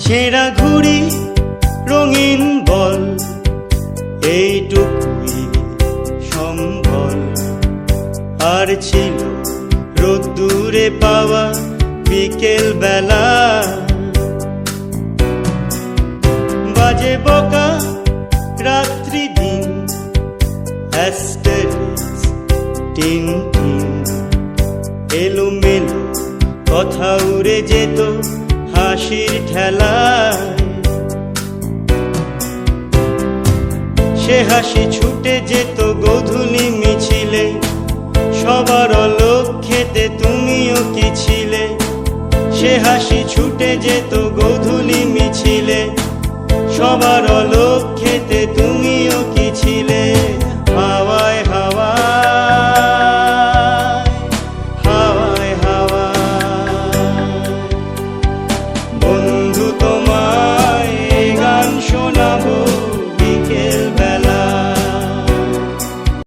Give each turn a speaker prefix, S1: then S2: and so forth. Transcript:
S1: ছেঁড়া ঘুড়ি রঙিন বল, এইটুকুই সম্বল। আর ছিল রোদ্দুরে পাওয়া বিকেল বেলা, বাজে বকা রাত্রি দিন, অ্যাস্টেরিক্স টিনটিন। এলোমেলো কথা উড়ে যেত হাসির ঠেলায়, সে হাসি ছুটে যেত গোধূলি মিছিলে। সবার লক্ষ্যেতে তুমিও কি ছিলে, সে হাসি ছুটে যেত গোধূলি মিছিলে। সবার লক্ষ্যেতে তুমি